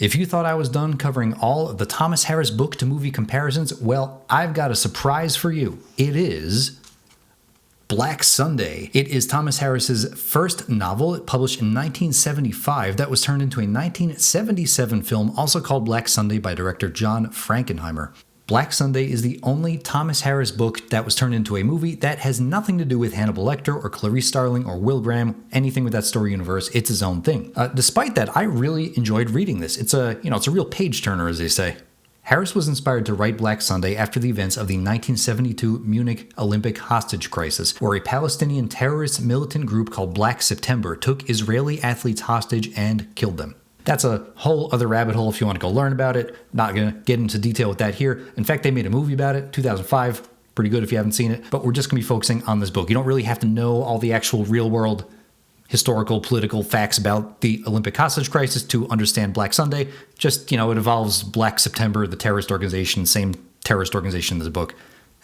If you thought I was done covering all of the Thomas Harris book-to-movie comparisons, well, I've got a surprise for you. It is Black Sunday. It is Thomas Harris's first novel, published in 1975, that was turned into a 1977 film, also called Black Sunday, by director John Frankenheimer. Black Sunday is the only Thomas Harris book that was turned into a movie that has nothing to do with Hannibal Lecter or Clarice Starling or Will Graham, anything with that story universe. It's his own thing. Despite that, I really enjoyed reading this. It's a real page turner, as they say. Harris was inspired to write Black Sunday after the events of the 1972 Munich Olympic hostage crisis, where a Palestinian terrorist militant group called Black September took Israeli athletes hostage and killed them. That's a whole other rabbit hole if you want to go learn about it. Not going to get into detail with that here. In fact, they made a movie about it, 2005. Pretty good if you haven't seen it. But we're just going to be focusing on this book. You don't really have to know all the actual real-world historical, political facts about the Olympic hostage crisis to understand Black Sunday. Just, it involves Black September, the terrorist organization, same terrorist organization as the book.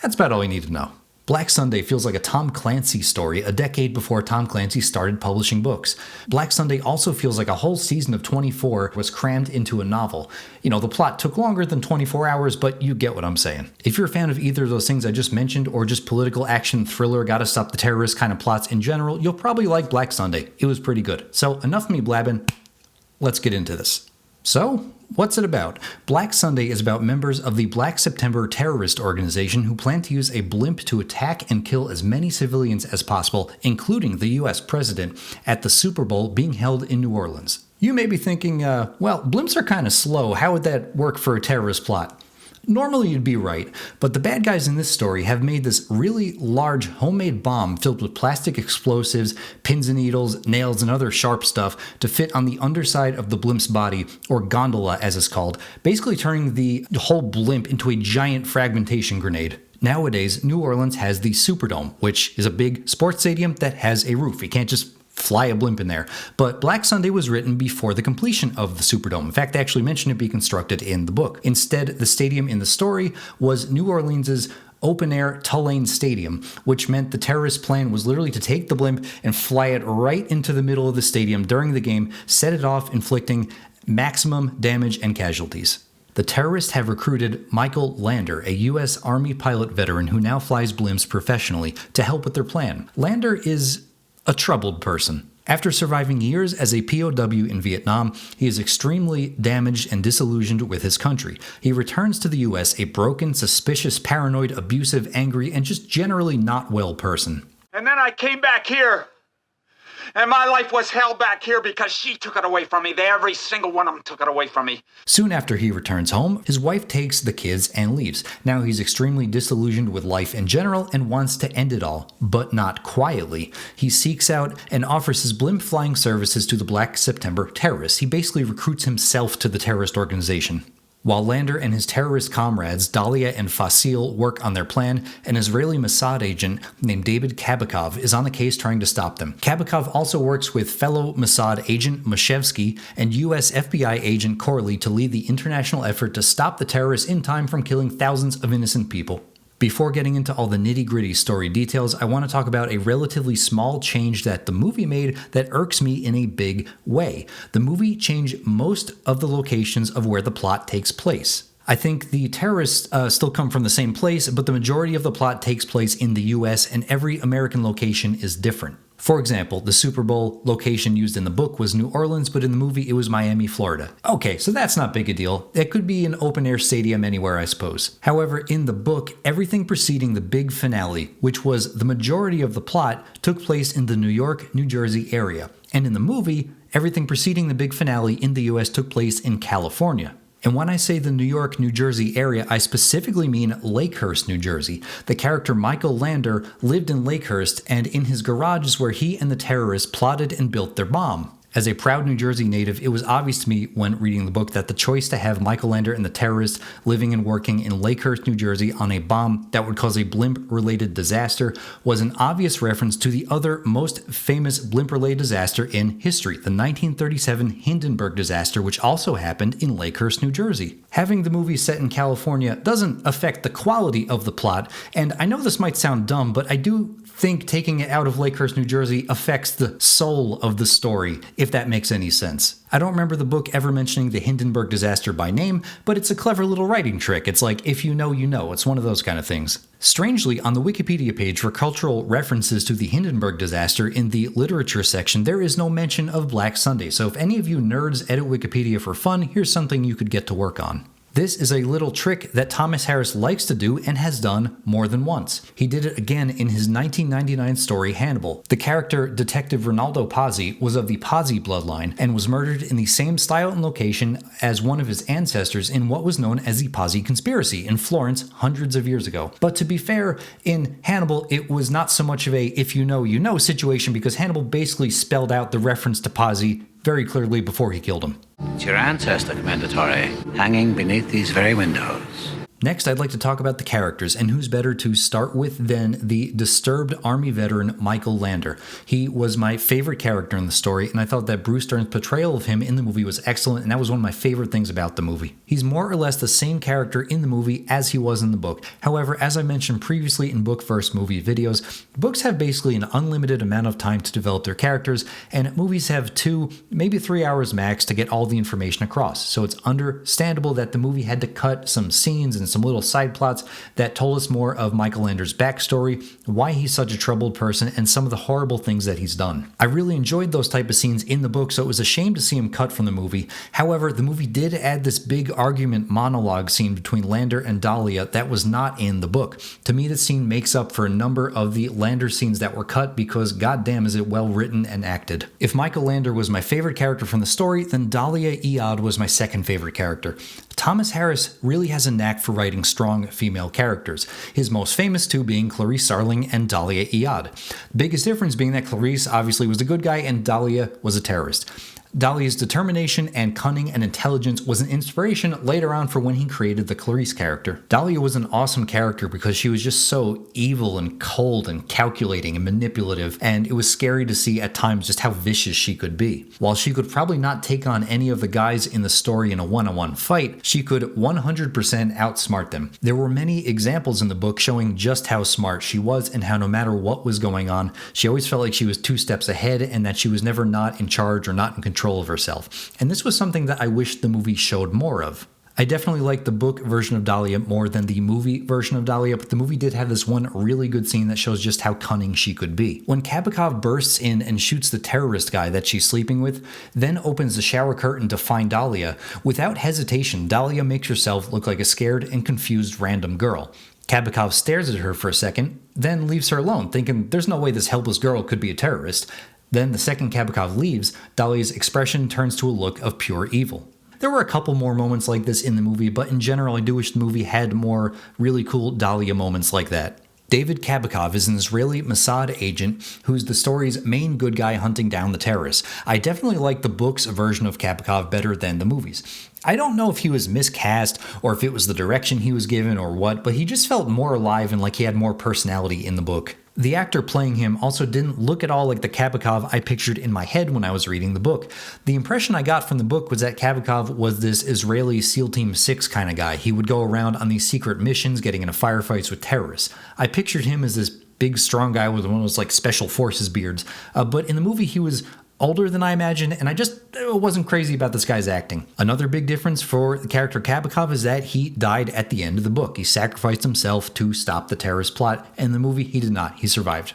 That's about all you need to know. Black Sunday feels like a Tom Clancy story a decade before Tom Clancy started publishing books. Black Sunday also feels like a whole season of 24 was crammed into a novel. The plot took longer than 24 hours, but you get what I'm saying. If you're a fan of either of those things I just mentioned, or just political action, thriller, gotta stop the terrorist kind of plots in general, you'll probably like Black Sunday. It was pretty good. So enough of me blabbing, let's get into this. So, what's it about? Black Sunday is about members of the Black September terrorist organization who plan to use a blimp to attack and kill as many civilians as possible, including the US president, at the Super Bowl being held in New Orleans. You may be thinking, well, blimps are kind of slow. How would that work for a terrorist plot? Normally you'd be right, but the bad guys in this story have made this really large homemade bomb filled with plastic explosives, pins and needles, nails, and other sharp stuff to fit on the underside of the blimp's body, or gondola as it's called, basically turning the whole blimp into a giant fragmentation grenade. Nowadays, New Orleans has the Superdome, which is a big sports stadium that has a roof. You can't just fly a blimp in there. But Black Sunday was written before the completion of the Superdome. In fact, they actually mention it be constructed in the book. Instead, the stadium in the story was New Orleans' open-air Tulane Stadium, which meant the terrorist plan was literally to take the blimp and fly it right into the middle of the stadium during the game, set it off, inflicting maximum damage and casualties. The terrorists have recruited Michael Lander, a U.S. Army pilot veteran who now flies blimps professionally, to help with their plan. Lander is a troubled person. After surviving years as a POW in Vietnam, he is extremely damaged and disillusioned with his country. He returns to the US a broken, suspicious, paranoid, abusive, angry, and just generally not well person. And then I came back here, and my life was hell back here because she took it away from me. Every single one of them took it away from me. Soon after he returns home, his wife takes the kids and leaves. Now he's extremely disillusioned with life in general and wants to end it all, but not quietly. He seeks out and offers his blimp flying services to the Black September terrorists. He basically recruits himself to the terrorist organization. While Lander and his terrorist comrades, Dalia and Fasil, work on their plan, an Israeli Mossad agent named David Kabakov is on the case trying to stop them. Kabakov also works with fellow Mossad agent Mashevsky and US FBI agent Corley to lead the international effort to stop the terrorists in time from killing thousands of innocent people. Before getting into all the nitty-gritty story details, I want to talk about a relatively small change that the movie made that irks me in a big way. The movie changed most of the locations of where the plot takes place. I think the terrorists still come from the same place, but the majority of the plot takes place in the US, and every American location is different. For example, the Super Bowl location used in the book was New Orleans, but in the movie it was Miami, Florida. Okay, so that's not big a deal. It could be an open-air stadium anywhere, I suppose. However, in the book, everything preceding the big finale, which was the majority of the plot, took place in the New York, New Jersey area. And in the movie, everything preceding the big finale in the US took place in California. And when I say the New York, New Jersey area, I specifically mean Lakehurst, New Jersey. The character Michael Lander lived in Lakehurst, and in his garage is where he and the terrorists plotted and built their bomb. As a proud New Jersey native, it was obvious to me when reading the book that the choice to have Michael Lander and the terrorists living and working in Lakehurst, New Jersey on a bomb that would cause a blimp-related disaster was an obvious reference to the other most famous blimp-related disaster in history, the 1937 Hindenburg disaster, which also happened in Lakehurst, New Jersey. Having the movie set in California doesn't affect the quality of the plot, and I know this might sound dumb, but I do think taking it out of Lakehurst, New Jersey affects the soul of the story. if that makes any sense. I don't remember the book ever mentioning the Hindenburg disaster by name, but it's a clever little writing trick. It's like, if you know, you know. It's one of those kind of things. Strangely, on the Wikipedia page for cultural references to the Hindenburg disaster in the literature section, there is no mention of Black Sunday. So if any of you nerds edit Wikipedia for fun, here's something you could get to work on. This is a little trick that Thomas Harris likes to do and has done more than once. He did it again in his 1999 story Hannibal. The character Detective Rinaldo Pazzi was of the Pazzi bloodline and was murdered in the same style and location as one of his ancestors in what was known as the Pazzi conspiracy in Florence hundreds of years ago. But to be fair, in Hannibal, it was not so much of a if you know, you know situation because Hannibal basically spelled out the reference to Pazzi very clearly before he killed him. It's your ancestor, Commendatore, hanging beneath these very windows. Next, I'd like to talk about the characters, and who's better to start with than the disturbed Army veteran Michael Lander. He was my favorite character in the story, and I thought that Bruce Dern's portrayal of him in the movie was excellent, and that was one of my favorite things about the movie. He's more or less the same character in the movie as he was in the book. However, as I mentioned previously in book versus movie videos, books have basically an unlimited amount of time to develop their characters, and movies have 2, maybe 3 hours max to get all the information across. So it's understandable that the movie had to cut some scenes and some little side plots that told us more of Michael Lander's backstory, why he's such a troubled person, and some of the horrible things that he's done. I really enjoyed those type of scenes in the book, so it was a shame to see him cut from the movie. However, the movie did add this big argument monologue scene between Lander and Dahlia that was not in the book. To me, this scene makes up for a number of the Lander scenes that were cut because goddamn is it well written and acted. If Michael Lander was my favorite character from the story, then Dahlia Iyad was my second favorite character. Thomas Harris really has a knack for writing strong female characters, his most famous two being Clarice Starling and Dahlia Iyad. The biggest difference being that Clarice obviously was the good guy and Dahlia was a terrorist. Dahlia's determination and cunning and intelligence was an inspiration later on for when he created the Clarice character. Dahlia was an awesome character because she was just so evil and cold and calculating and manipulative, and it was scary to see at times just how vicious she could be. While she could probably not take on any of the guys in the story in a one-on-one fight, she could 100% outsmart them. There were many examples in the book showing just how smart she was and how no matter what was going on, she always felt like she was 2 steps ahead and that she was never not in charge or not in control of herself. And this was something that I wish the movie showed more of. I definitely like the book version of Dahlia more than the movie version of Dahlia, but the movie did have this one really good scene that shows just how cunning she could be. When Kabakov bursts in and shoots the terrorist guy that she's sleeping with, then opens the shower curtain to find Dahlia, without hesitation, Dahlia makes herself look like a scared and confused random girl. Kabakov stares at her for a second, then leaves her alone, thinking there's no way this helpless girl could be a terrorist. Then the second Kabakov leaves, Dahlia's expression turns to a look of pure evil. There were a couple more moments like this in the movie, but in general I do wish the movie had more really cool Dahlia moments like that. David Kabakov is an Israeli Mossad agent who's the story's main good guy hunting down the terrorists. I definitely like the book's version of Kabakov better than the movie's. I don't know if he was miscast or if it was the direction he was given or what, but he just felt more alive and like he had more personality in the book. The actor playing him also didn't look at all like the Kabakov I pictured in my head when I was reading the book. The impression I got from the book was that Kabakov was this Israeli SEAL Team 6 kind of guy. He would go around on these secret missions getting into firefights with terrorists. I pictured him as this big strong guy with one of those like special forces beards, but in the movie he was older than I imagined, and I just wasn't crazy about this guy's acting. Another big difference for the character Kabakov is that he died at the end of the book. He sacrificed himself to stop the terrorist plot, and in the movie he did not. He survived.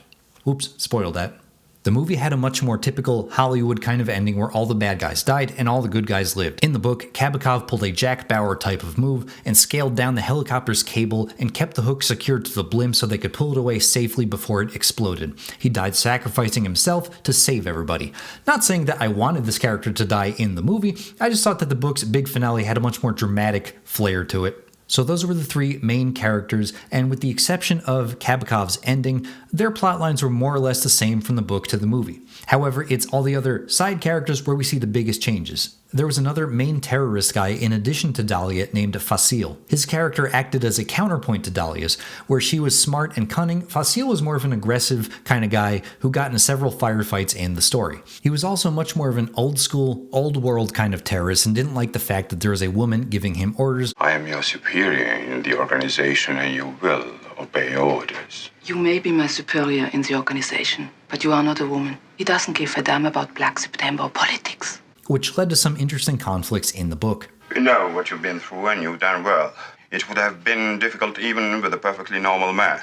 Oops, spoiled that. The movie had a much more typical Hollywood kind of ending where all the bad guys died and all the good guys lived. In the book, Kabakov pulled a Jack Bauer type of move and scaled down the helicopter's cable and kept the hook secured to the blimp so they could pull it away safely before it exploded. He died sacrificing himself to save everybody. Not saying that I wanted this character to die in the movie, I just thought that the book's big finale had a much more dramatic flair to it. So those were the 3 main characters, and with the exception of Kabakov's ending, their plotlines were more or less the same from the book to the movie. However, it's all the other side characters where we see the biggest changes. There was another main terrorist guy in addition to Dahlia named Fasil. His character acted as a counterpoint to Dahlia's, where she was smart and cunning. Fasil was more of an aggressive kind of guy who got into several firefights in the story. He was also much more of an old school, old world kind of terrorist and didn't like the fact that there was a woman giving him orders. I am your superior in the organization and you will obey. obey orders. You may be my superior in the organization, but you are not a woman. He doesn't give a damn about Black September or politics. Which led to some interesting conflicts in the book. You know what you've been through, and you've done well. It would have been difficult even with a perfectly normal man.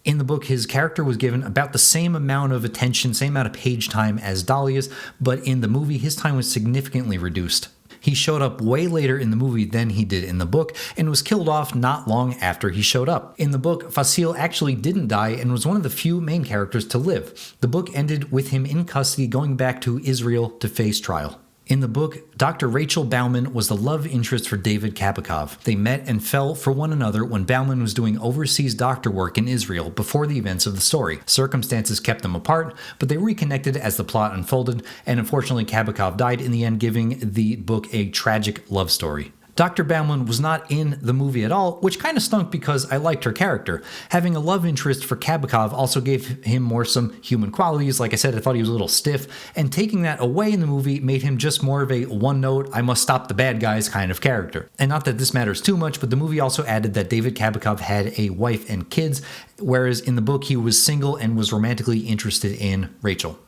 In the book, his character was given about the same amount of attention, same amount of page time as Dahlia's, but in the movie, his time was significantly reduced. He showed up way later in the movie than he did in the book, and was killed off not long after he showed up. In the book, Facile actually didn't die and was one of the few main characters to live. The book ended with him in custody going back to Israel to face trial. In the book, Dr. Rachel Bauman was the love interest for David Kabakov. They met and fell for one another when Bauman was doing overseas doctor work in Israel before the events of the story. Circumstances kept them apart, but they reconnected as the plot unfolded, and unfortunately Kabakov died in the end, giving the book a tragic love story. Dr. Bauman was not in the movie at all, which kind of stunk because I liked her character. Having a love interest for Kabakov also gave him more some human qualities. Like I said, I thought he was a little stiff, and taking that away in the movie made him just more of a one-note, I must stop the bad guys kind of character. And not that this matters too much, but the movie also added that David Kabakov had a wife and kids, whereas in the book he was single and was romantically interested in Rachel.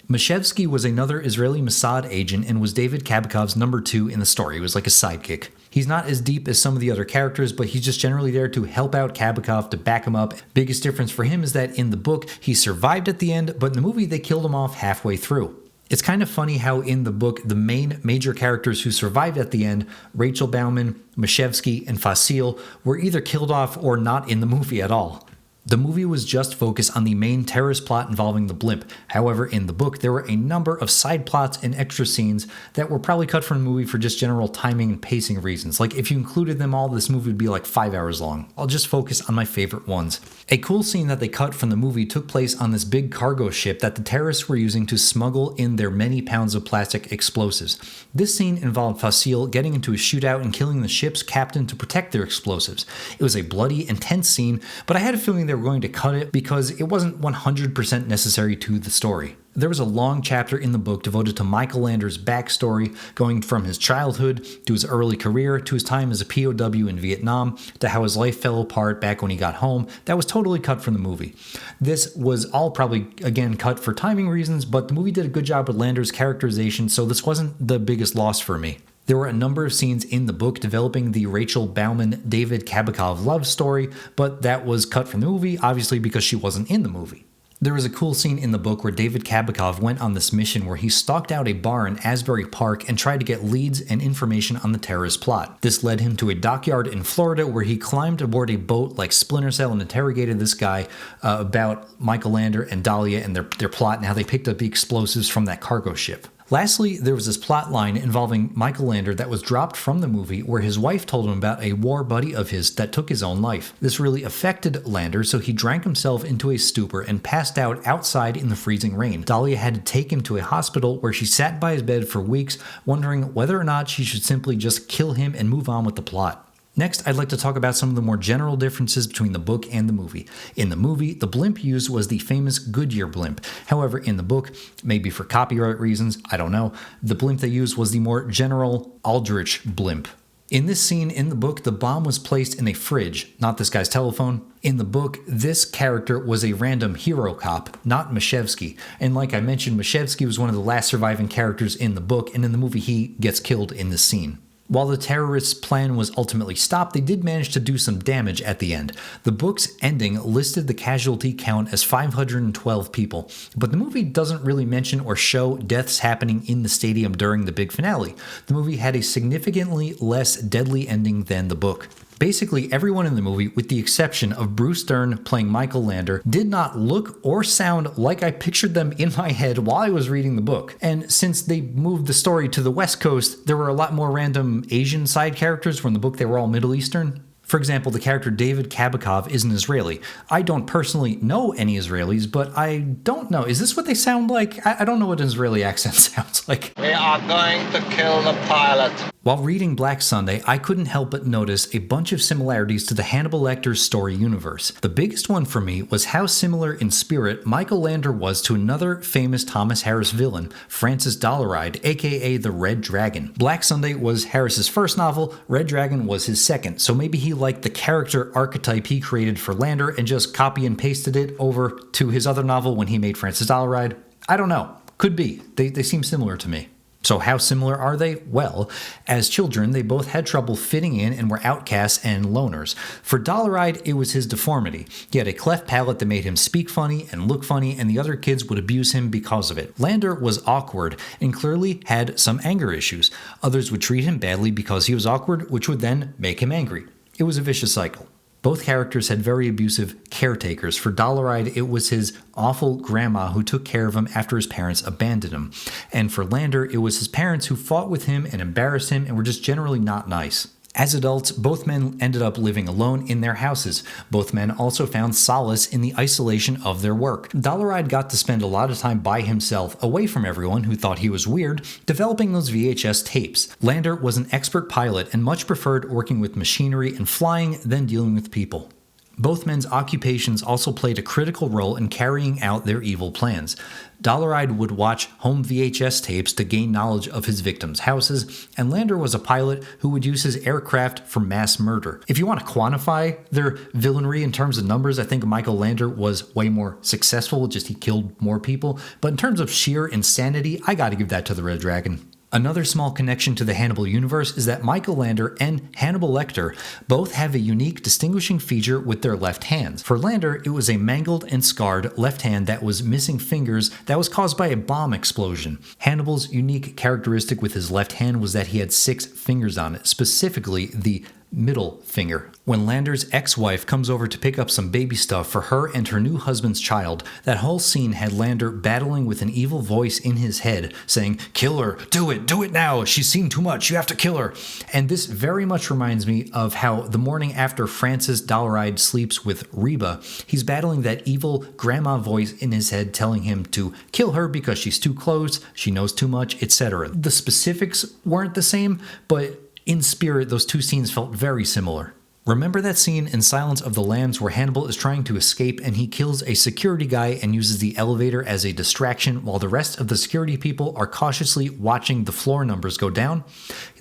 Mashevsky was another Israeli Mossad agent and was David Kabakov's number 2 in the story. He was like a sidekick. He's not as deep as some of the other characters, but he's just generally there to help out Kabakov, to back him up. Biggest difference for him is that in the book, he survived at the end, but in the movie, they killed him off halfway through. It's kind of funny how in the book, the main major characters who survived at the end, Rachel Bauman, Mashevsky, and Facile, were either killed off or not in the movie at all. The movie was just focused on the main terrorist plot involving the blimp. However, in the book, there were a number of side plots and extra scenes that were probably cut from the movie for just general timing and pacing reasons. Like, if you included them all, this movie would be like 5 hours long. I'll just focus on my favorite ones. A cool scene that they cut from the movie took place on this big cargo ship that the terrorists were using to smuggle in their many pounds of plastic explosives. This scene involved Facile getting into a shootout and killing the ship's captain to protect their explosives. It was a bloody, intense scene, but I had a feeling they were going to cut it because it wasn't 100% necessary to the story. There was a long chapter in the book devoted to Michael Lander's backstory, going from his childhood to his early career to his time as a POW in Vietnam to how his life fell apart back when he got home. That was totally cut from the movie. This was all probably, again, cut for timing reasons, but the movie did a good job with Lander's characterization, so this wasn't the biggest loss for me. There were a number of scenes in the book developing the Rachel Bauman-David Kabakov love story, but that was cut from the movie, obviously because she wasn't in the movie. There was a cool scene in the book where David Kabakov went on this mission where he stalked out a bar in Asbury Park and tried to get leads and information on the terrorist plot. This led him to a dockyard in Florida where he climbed aboard a boat like Splinter Cell and interrogated this guy about Michael Lander and Dahlia and their plot and how they picked up the explosives from that cargo ship. Lastly, there was this plot line involving Michael Lander that was dropped from the movie where his wife told him about a war buddy of his that took his own life. This really affected Lander, so he drank himself into a stupor and passed out outside in the freezing rain. Dahlia had to take him to a hospital where she sat by his bed for weeks, wondering whether or not she should simply just kill him and move on with the plot. Next, I'd like to talk about some of the more general differences between the book and the movie. In the movie, the blimp used was the famous Goodyear blimp. However, in the book, maybe for copyright reasons, I don't know, the blimp they used was the more general Aldrich blimp. In this scene in the book, the bomb was placed in a fridge, not this guy's telephone. In the book, this character was a random hero cop, not Mashevsky. And like I mentioned, Mashevsky was one of the last surviving characters in the book, and in the movie, he gets killed in this scene. While the terrorists' plan was ultimately stopped, they did manage to do some damage at the end. The book's ending listed the casualty count as 512 people, but the movie doesn't really mention or show deaths happening in the stadium during the big finale. The movie had a significantly less deadly ending than the book. Basically, everyone in the movie, with the exception of Bruce Dern playing Michael Lander, did not look or sound like I pictured them in my head while I was reading the book. And since they moved the story to the West Coast, there were a lot more random Asian side characters, where in the book they were all Middle Eastern. For example, the character David Kabakov is an Israeli. I don't personally know any Israelis, but I don't know. Is this what they sound like? I don't know what an Israeli accent sounds like. We are going to kill the pilot. While reading Black Sunday, I couldn't help but notice a bunch of similarities to the Hannibal Lecter story universe. The biggest one for me was how similar in spirit Michael Lander was to another famous Thomas Harris villain, Francis Dollaride, aka the Red Dragon. Black Sunday was Harris's first novel, Red Dragon was his second, so maybe he liked the character archetype he created for Lander and just copy and pasted it over to his other novel when he made Francis Dollaride. I don't know. Could be. They seem similar to me. So how similar are they? Well, as children, they both had trouble fitting in and were outcasts and loners. For Dollaride, it was his deformity. He had a cleft palate that made him speak funny and look funny, and the other kids would abuse him because of it. Lander was awkward and clearly had some anger issues. Others would treat him badly because he was awkward, which would then make him angry. It was a vicious cycle. Both characters had very abusive caretakers. For Dollaride, it was his awful grandma who took care of him after his parents abandoned him. And for Lander, it was his parents who fought with him and embarrassed him and were just generally not nice. As adults, both men ended up living alone in their houses. Both men also found solace in the isolation of their work. Dollaride got to spend a lot of time by himself, away from everyone who thought he was weird, developing those VHS tapes. Lander was an expert pilot and much preferred working with machinery and flying than dealing with people. Both men's occupations also played a critical role in carrying out their evil plans. Dollaride would watch home VHS tapes to gain knowledge of his victims' houses, and Lander was a pilot who would use his aircraft for mass murder. If you want to quantify their villainy in terms of numbers, I think Michael Lander was way more successful, just he killed more people. But in terms of sheer insanity, I gotta give that to the Red Dragon. Another small connection to the Hannibal universe is that Michael Lander and Hannibal Lecter both have a unique distinguishing feature with their left hands. For Lander, it was a mangled and scarred left hand that was missing fingers that was caused by a bomb explosion. Hannibal's unique characteristic with his left hand was that he had 6 fingers on it, specifically the middle finger. When Lander's ex-wife comes over to pick up some baby stuff for her and her new husband's child, that whole scene had Lander battling with an evil voice in his head saying, "Kill her, do it now, she's seen too much, you have to kill her." And this very much reminds me of how the morning after Francis Dollaride sleeps with Reba, he's battling that evil grandma voice in his head telling him to kill her because she's too close, she knows too much, etc. The specifics weren't the same, but in spirit, those two scenes felt very similar. Remember that scene in Silence of the Lambs where Hannibal is trying to escape and he kills a security guy and uses the elevator as a distraction while the rest of the security people are cautiously watching the floor numbers go down?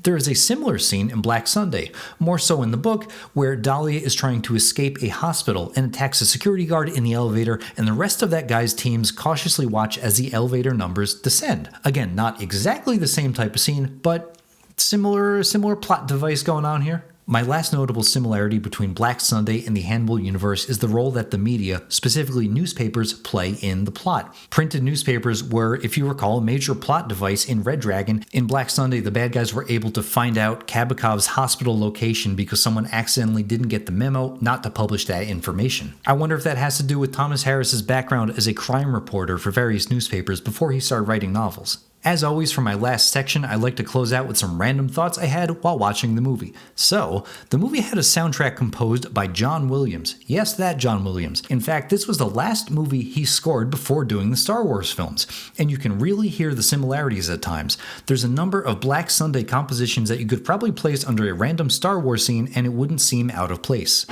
There is a similar scene in Black Sunday, more so in the book, where Dahlia is trying to escape a hospital and attacks a security guard in the elevator, and the rest of that guy's teams cautiously watch as the elevator numbers descend. Again, not exactly the same type of scene, but similar plot device going on here. My last notable similarity between Black Sunday and the Hannibal universe is the role that the media, specifically newspapers, play in the plot. Printed newspapers were, if you recall, a major plot device in Red Dragon. In Black Sunday, the bad guys were able to find out Kabakov's hospital location because someone accidentally didn't get the memo not to publish that information. I wonder if that has to do with Thomas Harris's background as a crime reporter for various newspapers before he started writing novels. As always, for my last section, I like to close out with some random thoughts I had while watching the movie. So, the movie had a soundtrack composed by John Williams. Yes, that John Williams. In fact, this was the last movie he scored before doing the Star Wars films, and you can really hear the similarities at times. There's a number of Black Sunday compositions that you could probably place under a random Star Wars scene and it wouldn't seem out of place.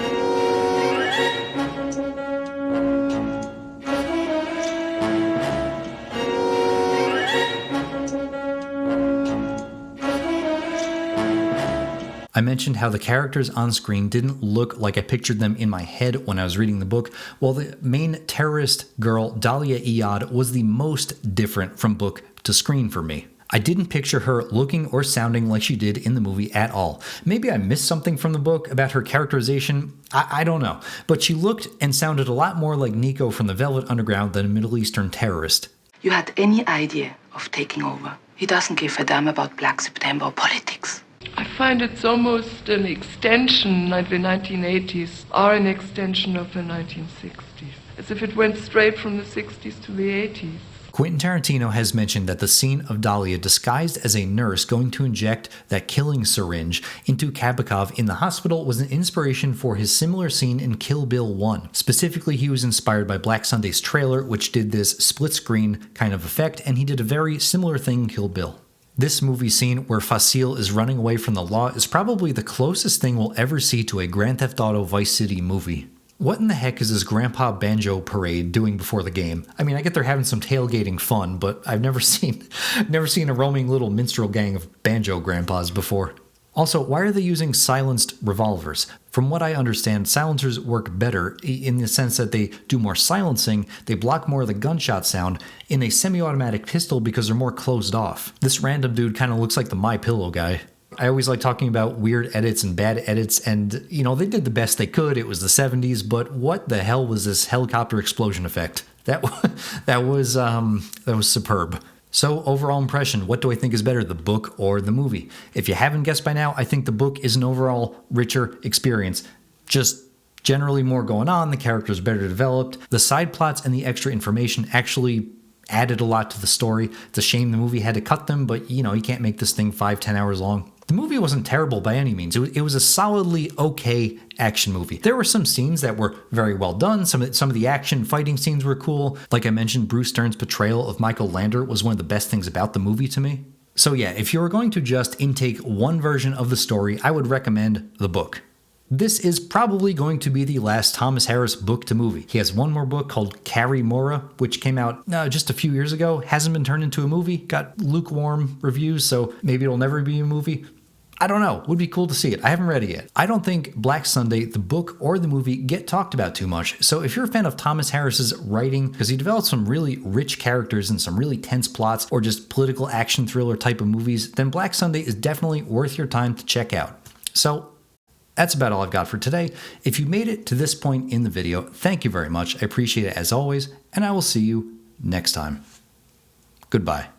I mentioned how the characters on screen didn't look like I pictured them in my head when I was reading the book. Well, the main terrorist girl, Dahlia Iyad, was the most different from book to screen for me. I didn't picture her looking or sounding like she did in the movie at all. Maybe I missed something from the book about her characterization. I don't know. But she looked and sounded a lot more like Nico from the Velvet Underground than a Middle Eastern terrorist. You had any idea of taking over? He doesn't give a damn about Black September or politics. I find it's almost an extension, like the 1980s are an extension of the 1960s, as if it went straight from the 60s to the 80s. Quentin Tarantino has mentioned that the scene of Dahlia disguised as a nurse going to inject that killing syringe into Kabakov in the hospital was an inspiration for his similar scene in Kill Bill 1. Specifically, he was inspired by Black Sunday's trailer, which did this split-screen kind of effect, and he did a very similar thing in Kill Bill. This movie scene where Facile is running away from the law is probably the closest thing we'll ever see to a Grand Theft Auto Vice City movie. What in the heck is this Grandpa Banjo parade doing before the game? I mean, I get they're having some tailgating fun, but I've never seen a roaming little minstrel gang of banjo grandpas before. Also, why are they using silenced revolvers? From what I understand, silencers work better in the sense that they do more silencing, they block more of the gunshot sound in a semi-automatic pistol because they're more closed off. This random dude kind of looks like the MyPillow guy. I always like talking about weird edits and bad edits, and, you know, they did the best they could. It was the 70s, but what the hell was this helicopter explosion effect? That was superb. So, overall impression, what do I think is better, the book or the movie? If you haven't guessed by now, I think the book is an overall richer experience. Just generally more going on, the characters better developed, the side plots and the extra information actually added a lot to the story. It's a shame the movie had to cut them, but, you know, you can't make this thing 5-10 hours long. The movie wasn't terrible by any means. It was a solidly okay action movie. There were some scenes that were very well done. Some of the action fighting scenes were cool. Like I mentioned, Bruce Stern's portrayal of Michael Lander was one of the best things about the movie to me. So yeah, if you were going to just intake one version of the story, I would recommend the book. This is probably going to be the last Thomas Harris book to movie. He has one more book called Carrie Mora, which came out just a few years ago. Hasn't been turned into a movie. Got lukewarm reviews, so maybe it'll never be a movie. I don't know. Would be cool to see it. I haven't read it yet. I don't think Black Sunday, the book or the movie, get talked about too much. So if you're a fan of Thomas Harris's writing, because he developed some really rich characters and some really tense plots, or just political action thriller type of movies, then Black Sunday is definitely worth your time to check out. So that's about all I've got for today. If you made it to this point in the video, thank you very much. I appreciate it as always, and I will see you next time. Goodbye.